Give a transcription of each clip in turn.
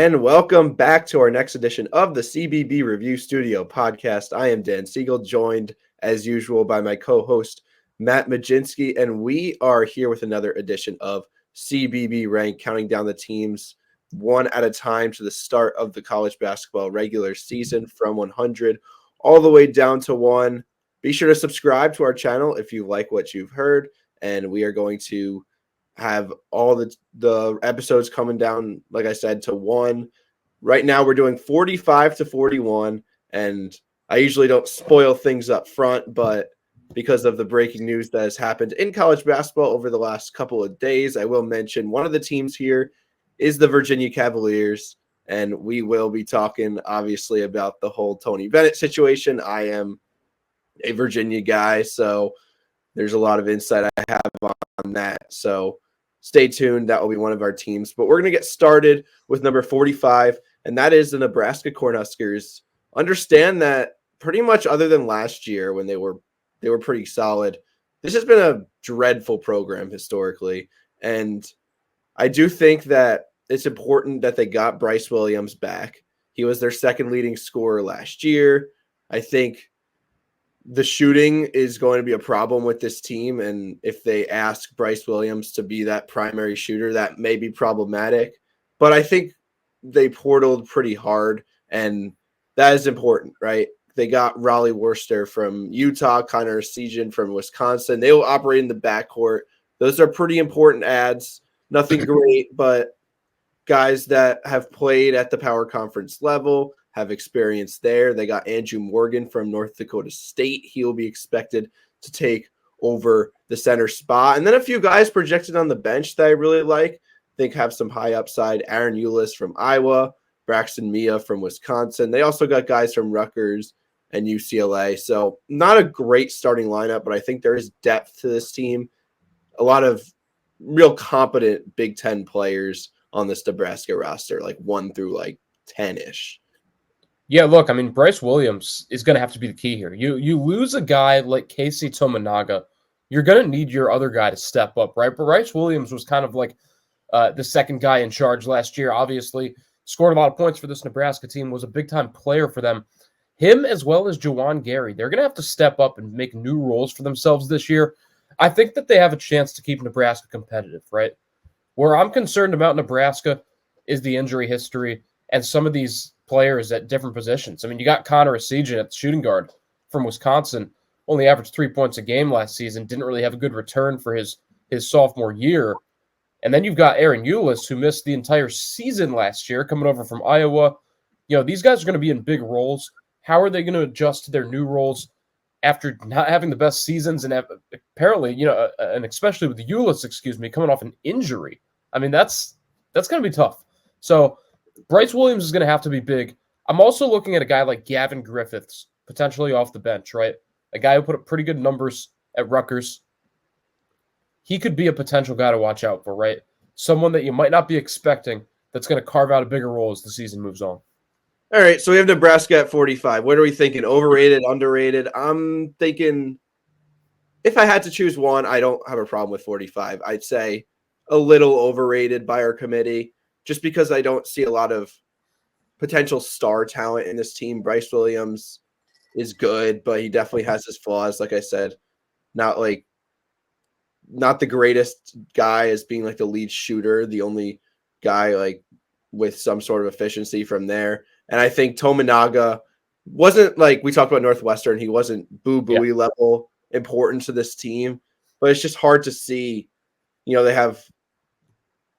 And welcome back to our next edition of the CBB Review Studio podcast. I am Dan Siegel, joined as usual by my co-host Mat Mlodzinski, and we are here with another edition of CBB Rank, counting down the teams one at a time to the start of the college basketball regular season from 100 all the way down to 1. Be sure to subscribe to our channel if you like what you've heard, and we are going to have all the episodes coming down, like I said, to 1. Right now we're doing 45 to 41, and I usually don't spoil things up front, but because of the breaking news that has happened in college basketball over the last couple of days, I will mention one of the teams here is the Virginia Cavaliers, and we will be talking, obviously, about the whole Tony Bennett situation. I am a Virginia guy, so there's a lot of insight I have on that. So stay tuned. That will be one of our teams. But we're going to get started with number 45, and that is the Nebraska Cornhuskers. Understand that pretty much other than last year when they were pretty solid, this has been a dreadful program historically. And I do think that it's important that they got Bryce Williams back. He was their second leading scorer last year. I think the shooting is going to be a problem with this team, and if they ask Bryce Williams to be that primary shooter, that may be problematic. But I think they portaled pretty hard, and that is important, right? They got Raleigh Worcester from Utah, Connor Siegel from Wisconsin. They will operate in the backcourt. Those are pretty important adds. Nothing great, but guys that have played at the power conference level, have experience there. They got Andrew Morgan from North Dakota State. He will be expected to take over the center spot. And then a few guys projected on the bench that I really like. I think have some high upside. Aaron Eulis from Iowa, Braxton Mia from Wisconsin. They also got guys from Rutgers and UCLA. So not a great starting lineup, but I think there is depth to this team. A lot of real competent Big Ten players on this Nebraska roster, like 1 through 10-ish. Yeah, look, I mean, Bryce Williams is going to have to be the key here. You lose a guy like Casey Tominaga, you're going to need your other guy to step up, right? But Bryce Williams was kind of like the second guy in charge last year, obviously. Scored a lot of points for this Nebraska team, was a big-time player for them. Him as well as Juwan Gary, they're going to have to step up and make new roles for themselves this year. I think that they have a chance to keep Nebraska competitive, right? Where I'm concerned about Nebraska is the injury history and some of these players at different positions. I mean, you got Connor Siegel at the shooting guard from Wisconsin, only averaged 3 points a game last season, didn't really have a good return for his sophomore year. And then you've got Aaron Eulis, who missed the entire season last year, coming over from Iowa. You know, these guys are going to be in big roles. How are they going to adjust to their new roles after not having the best seasons and apparently, and especially with the Eulis, coming off an injury? I mean, that's going to be tough. So Bryce Williams is going to have to be big. I'm also looking at a guy like Gavin Griffiths, potentially off the bench, right? A guy who put up pretty good numbers at Rutgers. He could be a potential guy to watch out for, right? Someone that you might not be expecting that's going to carve out a bigger role as the season moves on. All right, so we have Nebraska at 45. What are we thinking? Overrated, underrated? I'm thinking if I had to choose one, I don't have a problem with 45. I'd say a little overrated by our committee, just because I don't see a lot of potential star talent in this team. Bryce Williams is good, but he definitely has his flaws. Like I said, not the greatest guy as being like the lead shooter, the only guy with some sort of efficiency from there. And I think Tominaga wasn't we talked about Northwestern. He wasn't boo-booey level important to this team, but it's just hard to see, they have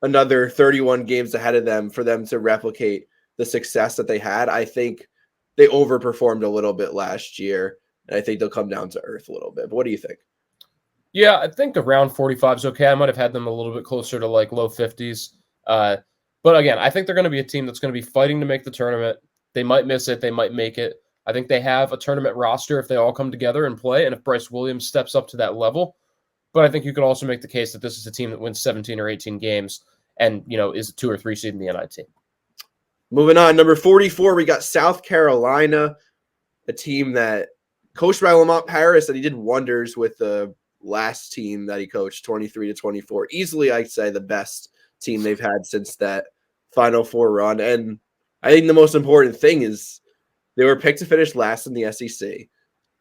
another 31 games ahead of them for them to replicate the success that they had. I think they overperformed a little bit last year, and I think they'll come down to earth a little bit. But what do you think? Yeah, I think around 45 is okay. I might have had them a little bit closer to low 50s. But again, I think they're going to be a team that's going to be fighting to make the tournament. They might miss it. They might make it. I think they have a tournament roster if they all come together and play, and if Bryce Williams steps up to that level. But I think you could also make the case that this is a team that wins 17 or 18 games and, is a 2 or 3 seed in the NIT. Moving on, number 44, we got South Carolina, a team that coached by Lamont Paris, and he did wonders with the last team that he coached, 23-24. Easily, I'd say the best team they've had since that Final Four run. And I think the most important thing is they were picked to finish last in the SEC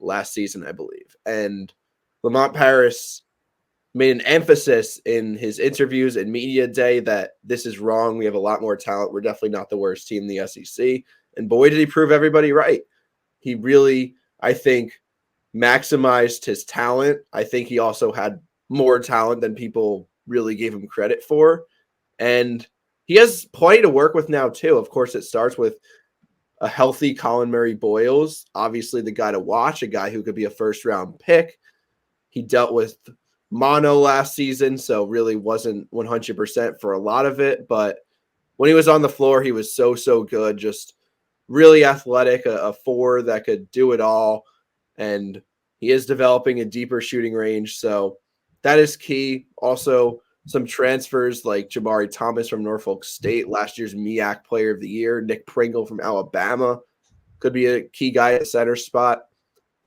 last season, I believe. And Lamont Paris made an emphasis in his interviews and media day that this is wrong. We have a lot more talent. We're definitely not the worst team in the SEC. And boy, did he prove everybody right. He really, I think, maximized his talent. I think he also had more talent than people really gave him credit for. And he has plenty to work with now, too. Of course, it starts with a healthy Colin Murray Boyles, obviously the guy to watch, a guy who could be a first-round pick. He dealt with mono last season, so really wasn't 100% for a lot of it. But when he was on the floor, he was so good, just really athletic, a four that could do it all. And he is developing a deeper shooting range, so that is key. Also, some transfers like Jamari Thomas from Norfolk State, last year's MEAC Player of the Year. Nick Pringle from Alabama could be a key guy at center spot.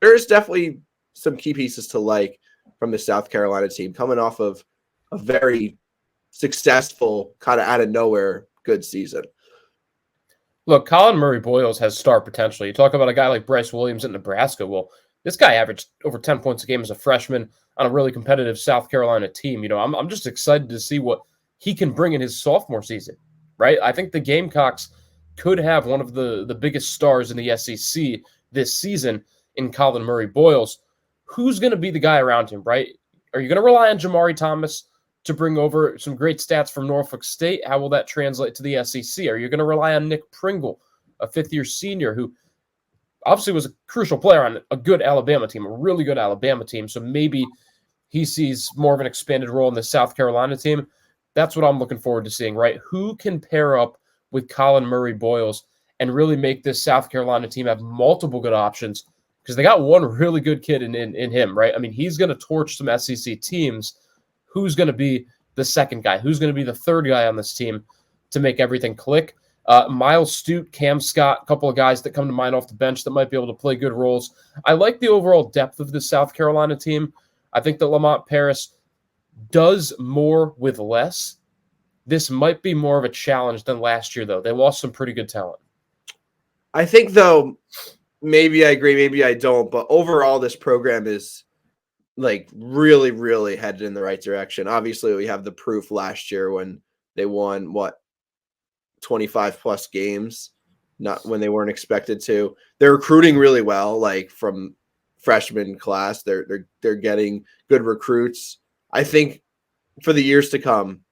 There is definitely some key pieces to like from the South Carolina team coming off of a very successful, kind of out of nowhere good season. Look, Colin Murray Boyles has star potential. You talk about a guy like Bryce Williams at Nebraska. Well, this guy averaged over 10 points a game as a freshman on a really competitive South Carolina team. I'm just excited to see what he can bring in his sophomore season, right? I think the Gamecocks could have one of the biggest stars in the SEC this season in Colin Murray Boyles. Who's going to be the guy around him, right? Are you going to rely on Jamari Thomas to bring over some great stats from Norfolk State? How will that translate to the SEC? Are you going to rely on Nick Pringle, a fifth-year senior who obviously was a crucial player on a good Alabama team, a really good Alabama team, so maybe he sees more of an expanded role in the South Carolina team? That's what I'm looking forward to seeing, right? Who can pair up with Colin Murray Boyles and really make this South Carolina team have multiple good options? Because they got one really good kid in him, right? I mean, he's going to torch some SEC teams. Who's going to be the second guy? Who's going to be the third guy on this team to make everything click? Miles Stute, Cam Scott, a couple of guys that come to mind off the bench that might be able to play good roles. I like the overall depth of the South Carolina team. I think that Lamont Paris does more with less. This might be more of a challenge than last year, though. They lost some pretty good talent. I think, though, maybe I agree, maybe I don't, but overall this program is like really, really headed in the right direction. Obviously, we have the proof last year when they won 25 plus games, not when they weren't expected to. They're recruiting really well, like from freshman class. They're getting good recruits. I think for the years to come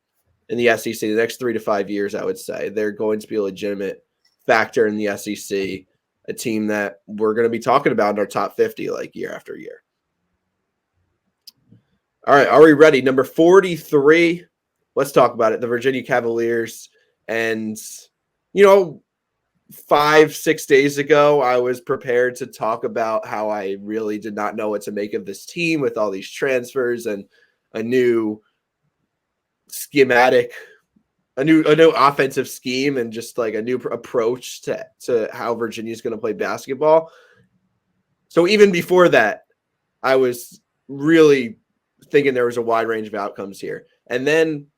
in the SEC, the next 3 to 5 years, I would say they're going to be a legitimate factor in the SEC, a team that we're going to be talking about in our top 50 like year after year. All right, are we ready? Number 43. Let's talk about it. The Virginia Cavaliers. And, 5-6 days ago, I was prepared to talk about how I really did not know what to make of this team with all these transfers and a new schematic, a new offensive scheme, and just like a new approach to how Virginia is going to play basketball. So even before that, I was really thinking there was a wide range of outcomes here. And then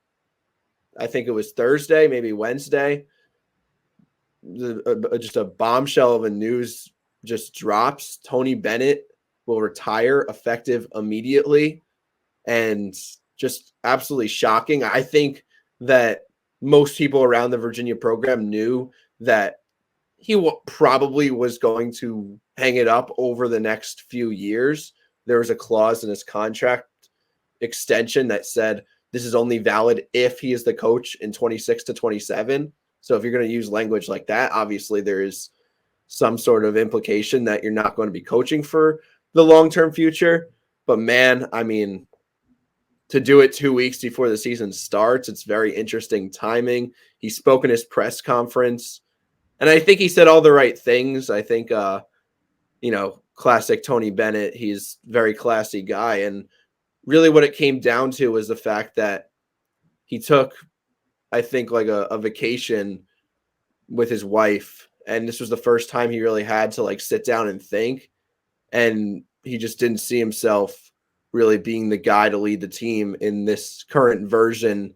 I think it was Thursday, maybe Wednesday, just a bombshell of a news just drops. Tony Bennett will retire effective immediately, and just absolutely shocking. I think that most people around the Virginia program knew that he probably was going to hang it up over the next few years. There was a clause in his contract extension that said this is only valid if he is the coach in 26 to 27. So if you're going to use language like that, obviously there is some sort of implication that you're not going to be coaching for the long-term future. But man, I mean, to do it 2 weeks before the season starts, it's very interesting timing. He spoke in his press conference, and I think he said all the right things. I think, classic Tony Bennett, he's a very classy guy. And really what it came down to was the fact that he took, I think, like a vacation with his wife. And this was the first time he really had to like sit down and think. And he just didn't see himself really being the guy to lead the team in this current version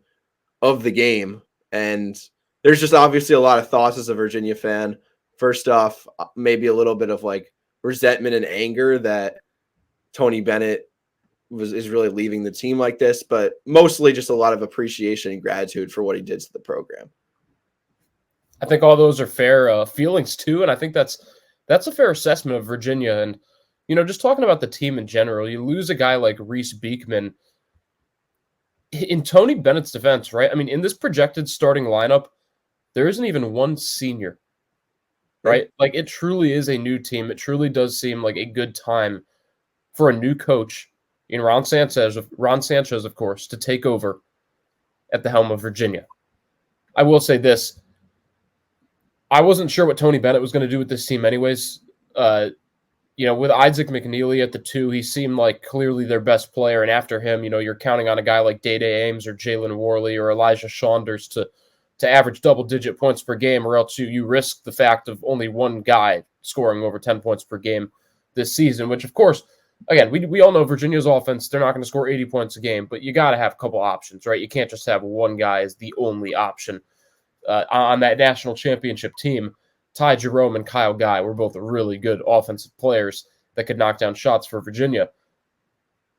of the game. And there's just obviously a lot of thoughts as a Virginia fan. First off, maybe a little bit of like resentment and anger that Tony Bennett is really leaving the team like this, but mostly just a lot of appreciation and gratitude for what he did to the program. I think all those are fair feelings too, and I think that's a fair assessment of Virginia. And just talking about the team in general, you lose a guy like Reese Beekman. In Tony Bennett's defense, right? I mean, in this projected starting lineup, there isn't even one senior, right? Like, it truly is a new team. It truly does seem like a good time for a new coach in Ron Sanchez, of course, to take over at the helm of Virginia. I will say this. I wasn't sure what Tony Bennett was going to do with this team anyways. With Isaac McNeely at the 2, he seemed like clearly their best player. And after him, you're counting on a guy like Day-Day Ames or Jalen Worley or Elijah Saunders to average double-digit points per game, or else you risk the fact of only one guy scoring over 10 points per game this season, which, of course, again, we all know Virginia's offense, they're not going to score 80 points a game, but you got to have a couple options, right? You can't just have one guy as the only option. On that national championship team, Ty Jerome and Kyle Guy were both really good offensive players that could knock down shots for Virginia.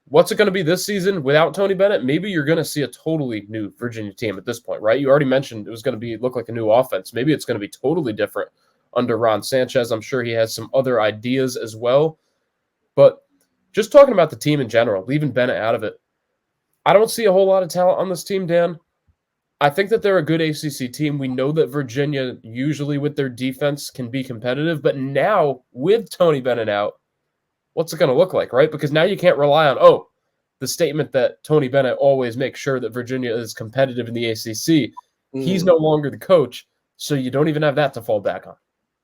What's it going to be this season without Tony Bennett? Maybe you're going to see a totally new Virginia team at this point, right? You already mentioned it was going to look like a new offense. Maybe it's going to be totally different under Ron Sanchez. I'm sure he has some other ideas as well. But just talking about the team in general, leaving Bennett out of it, I don't see a whole lot of talent on this team, Dan. I think that they're a good ACC team. We know that Virginia, usually with their defense, can be competitive. But now, with Tony Bennett out, what's it going to look like, right? Because now you can't rely on, the statement that Tony Bennett always makes sure that Virginia is competitive in the ACC. He's no longer the coach, so you don't even have that to fall back on.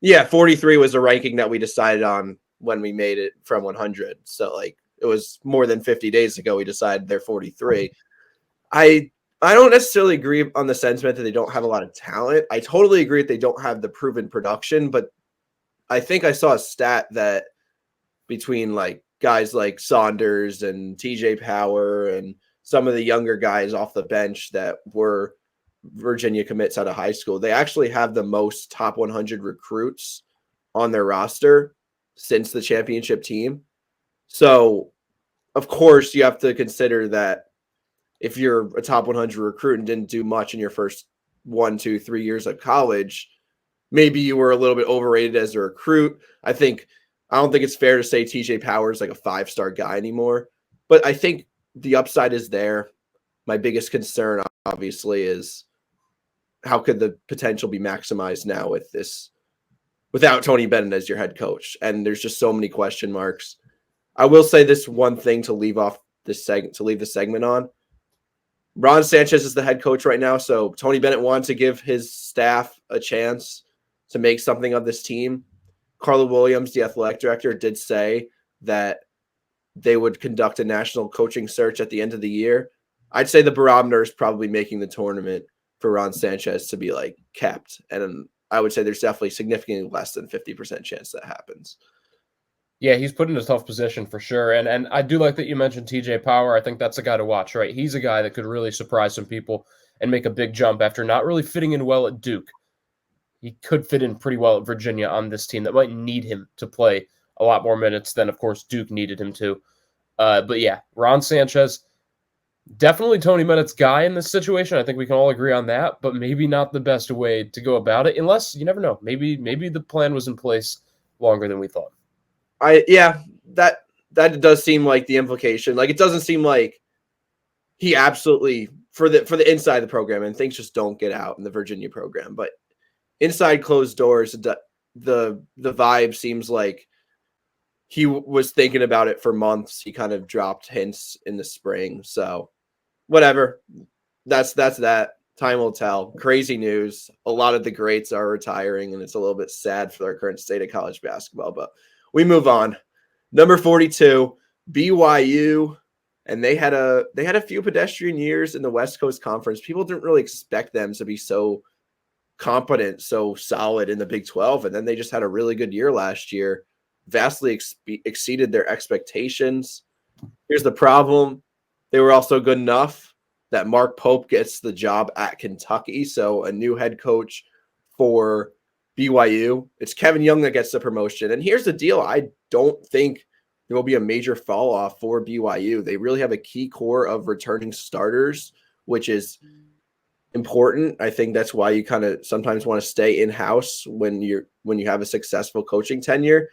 Yeah, 43 was a ranking that we decided on when we made it from 100. So, it was more than 50 days ago we decided they're 43. I don't necessarily agree on the sentiment that they don't have a lot of talent. I totally agree that they don't have the proven production, but I think I saw a stat that between guys like Saunders and TJ Power and some of the younger guys off the bench that were Virginia commits out of high school, they actually have the most top 100 recruits on their roster since the championship team. So, of course, you have to consider that if you're a top 100 recruit and didn't do much in your first 1, 2, 3 years of college, maybe you were a little bit overrated as a recruit. I don't think it's fair to say TJ Power is like a 5-star guy anymore, but I think the upside is there. My biggest concern, obviously, is how could the potential be maximized now with this, without Tony Bennett as your head coach? And there's just so many question marks. I will say this one thing to leave the segment on. Ron Sanchez is the head coach right now, so Tony Bennett wanted to give his staff a chance to make something of this team. Carla Williams, the athletic director, did say that they would conduct a national coaching search at the end of the year. I'd say the barometer is probably making the tournament for Ron Sanchez to be kept, and I would say there's definitely significantly less than 50% chance that happens. Yeah, he's put in a tough position for sure. And I do like that you mentioned TJ Power. I think that's a guy to watch, right? He's a guy that could really surprise some people and make a big jump after not really fitting in well at Duke. He could fit in pretty well at Virginia on this team that might need him to play a lot more minutes than, of course, Duke needed him to. But yeah, Ron Sanchez, definitely Tony Bennett's guy in this situation. I think we can all agree on that, but maybe not the best way to go about it, unless, you never know, maybe the plan was in place longer than we thought. That does seem like the implication. It doesn't seem like he absolutely for the inside of the program, and things just don't get out in the Virginia program. But inside closed doors, the vibe seems like he was thinking about it for months. He kind of dropped hints in the spring. So whatever. That's that. Time will tell. Crazy news. A lot of the greats are retiring, and it's a little bit sad for our current state of college basketball, but we move on. Number 42, BYU, and they had a few pedestrian years in the West Coast Conference. People didn't really expect them to be so competent, so solid in the Big 12, and then they just had a really good year last year, vastly exceeded their expectations. Here's the problem. They were also good enough that Mark Pope gets the job at Kentucky. So a new head coach for BYU. It's Kevin Young that gets the promotion. And here's the deal. I don't think there will be a major fall off for BYU. They really have a key core of returning starters, which is important. I think that's why you kind of sometimes want to stay in-house when you have a successful coaching tenure.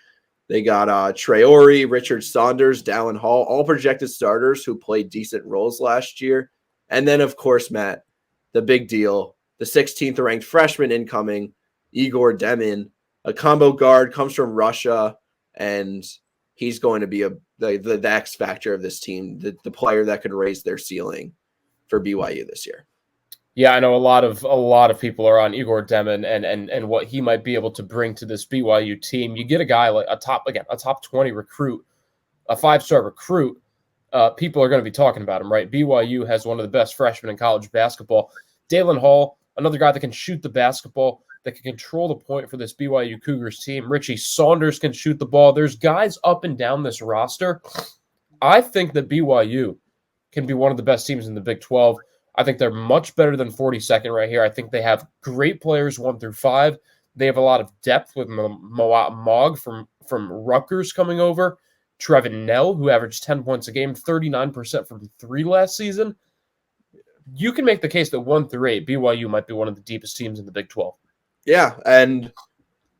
They got Traore, Richard Saunders, Dallin Hall, all projected starters who played decent roles last year. And then, of course, Matt, the big deal, the 16th ranked freshman incoming, Igor Demin, a combo guard, comes from Russia, and he's going to be the X factor of this team, the player that could raise their ceiling for BYU this year. Yeah, I know a lot of people are on Igor Demin and what he might be able to bring to this BYU team. You get a guy like a top 20 recruit, a 5-star recruit. People are going to be talking about him, right? BYU has one of the best freshmen in college basketball. Dallin Hall, another guy that can shoot the basketball, that can control the point for this BYU Cougars team. Richie Saunders can shoot the ball. There's guys up and down this roster. I think that BYU can be one of the best teams in the Big 12. I think they're much better than 42nd right here. I think they have great players 1 through 5. They have a lot of depth with Mat Mlodzinski from Rutgers coming over. Trevin Nell, who averaged 10 points a game, 39% from 3 last season. You can make the case that 1 through 8, BYU might be one of the deepest teams in the Big 12. Yeah, and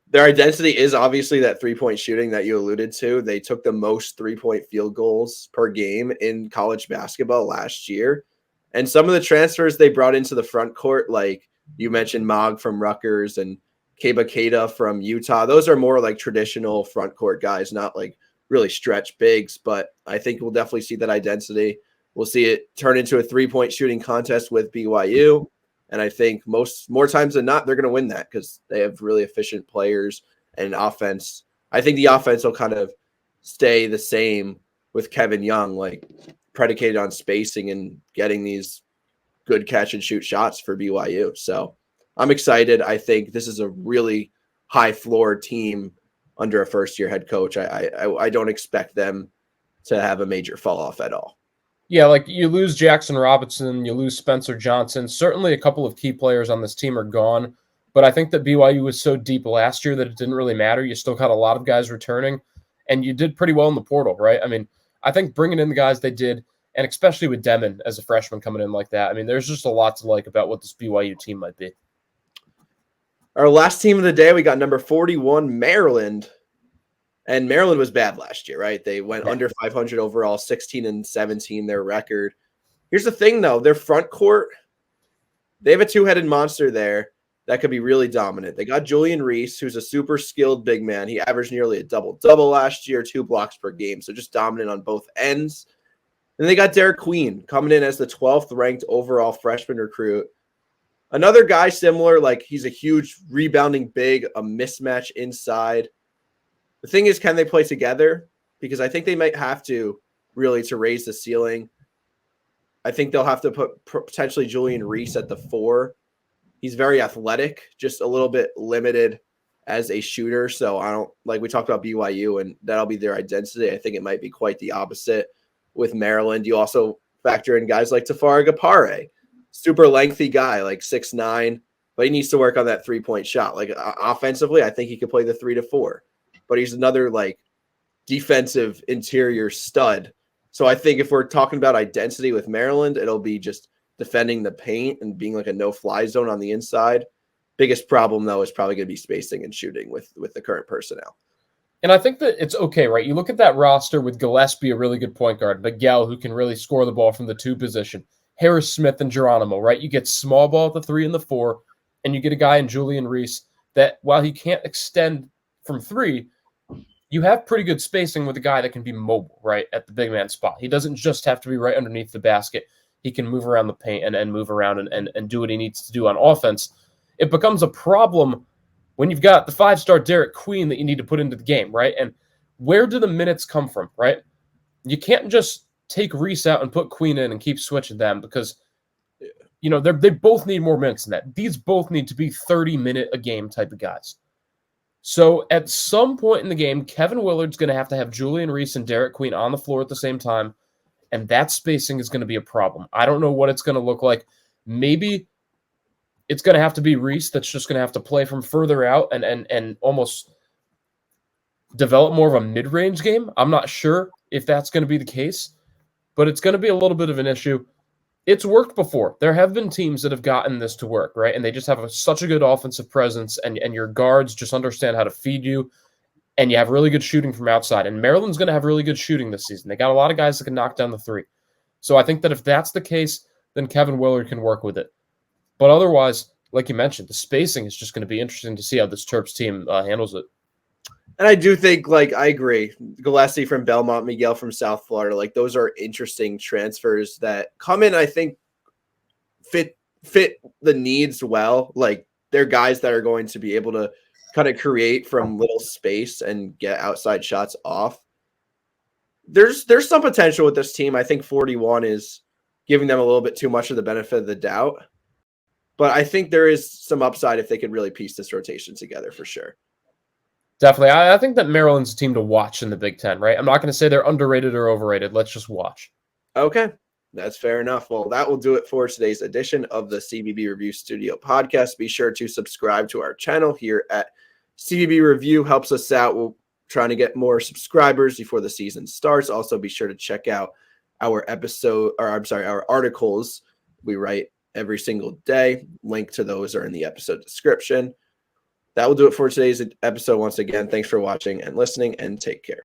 their identity is obviously that three-point shooting that you alluded to. They took the most three-point field goals per game in college basketball last year. And some of the transfers they brought into the front court, like you mentioned Mog from Rutgers and Keba Keita from Utah, those are more like traditional front court guys, not like really stretch bigs. But I think we'll definitely see that identity. We'll see it turn into a three-point shooting contest with BYU. And I think more times than not, they're going to win that because they have really efficient players and offense. I think the offense will kind of stay the same with Kevin Young, like predicated on spacing and getting these good catch and shoot shots for BYU. So I'm excited. I think this is a really high floor team under a first-year head coach. I don't expect them to have a major fall off at all. Yeah, like you lose Jackson Robinson, you lose Spencer Johnson. Certainly a couple of key players on this team are gone, but I think that BYU was so deep last year that it didn't really matter. You still got a lot of guys returning, and you did pretty well in the portal, right? I mean, I think bringing in the guys they did, and especially with Demin as a freshman coming in like that, I mean, there's just a lot to like about what this BYU team might be. Our last team of the day, we got number 41, Maryland. And Maryland was bad last year, right? They went under 500 overall, 16-17, their record. Here's the thing, though. Their front court, they have a two-headed monster there that could be really dominant. They got Julian Reese, who's a super skilled big man. He averaged nearly a double-double last year, 2 blocks per game, so just dominant on both ends. And they got Derek Queen coming in as the 12th ranked overall freshman recruit. Another guy similar, like he's a huge rebounding big, a mismatch inside. The thing is, can they play together? Because I think they might have to really to raise the ceiling. I think they'll have to put potentially Julian Reese at the 4. He's very athletic, just a little bit limited as a shooter. So I don't like we talked about BYU and that'll be their identity. I think it might be quite the opposite with Maryland. You also factor in guys like Tafari Gapare, super lengthy guy, like 6'9", but he needs to work on that 3-point shot. Like offensively, I think he could play the 3 to 4. But he's another like defensive interior stud. So I think if we're talking about identity with Maryland, it'll be just defending the paint and being like a no-fly zone on the inside. Biggest problem, though, is probably going to be spacing and shooting with the current personnel. And I think that it's okay, right? You look at that roster with Gillespie, a really good point guard, Miguel, who can really score the ball from the 2 position, Harris Smith and Geronimo, right? You get small ball at the 3 and the 4, and you get a guy in Julian Reese that while he can't extend from 3, you have pretty good spacing with a guy that can be mobile, right, at the big man spot. He doesn't just have to be right underneath the basket. He can move around the paint and move around and do what he needs to do on offense. It becomes a problem when you've got the 5-star Derek Queen that you need to put into the game, right? And where do the minutes come from, right? You can't just take Reese out and put Queen in and keep switching them because, you know, they both need more minutes than that. These both need to be 30-minute-a-game type of guys. So at some point in the game, Kevin Willard's going to have Julian Reese and Derek Queen on the floor at the same time. and that spacing is going to be a problem. I don't know what it's going to look like. Maybe it's going to have to be Reese that's just going to have to play from further out and almost develop more of a mid-range game. I'm not sure if that's going to be the case, but it's going to be a little bit of an issue. It's worked before. There have been teams that have gotten this to work, right? And they just have such a good offensive presence, and your guards just understand how to feed you, and you have really good shooting from outside. And Maryland's going to have really good shooting this season. They got a lot of guys that can knock down the three. So I think that if that's the case, then Kevin Willard can work with it. But otherwise, like you mentioned, the spacing is just going to be interesting to see how this Terps team handles it. And I do think, like, I agree. Gillespie from Belmont, Miguel from South Florida, like, those are interesting transfers that come in, I think, fit the needs well. Like, they're guys that are going to be able to kind of create from little space and get outside shots off. There's some potential with this team. I think 41 is giving them a little bit too much of the benefit of the doubt. But I think there is some upside if they could really piece this rotation together for sure. Definitely. I think that Maryland's a team to watch in the Big Ten, right? I'm not going to say they're underrated or overrated. Let's just watch. Okay, that's fair enough. Well, that will do it for today's edition of the CBB Review Studio podcast. Be sure to subscribe to our channel here at CBB Review. Helps us out. We're trying to get more subscribers before the season starts. Also, be sure to check out our our articles we write every single day. Link to those are in the episode description. That will do it for today's episode. Once again, thanks for watching and listening, and take care.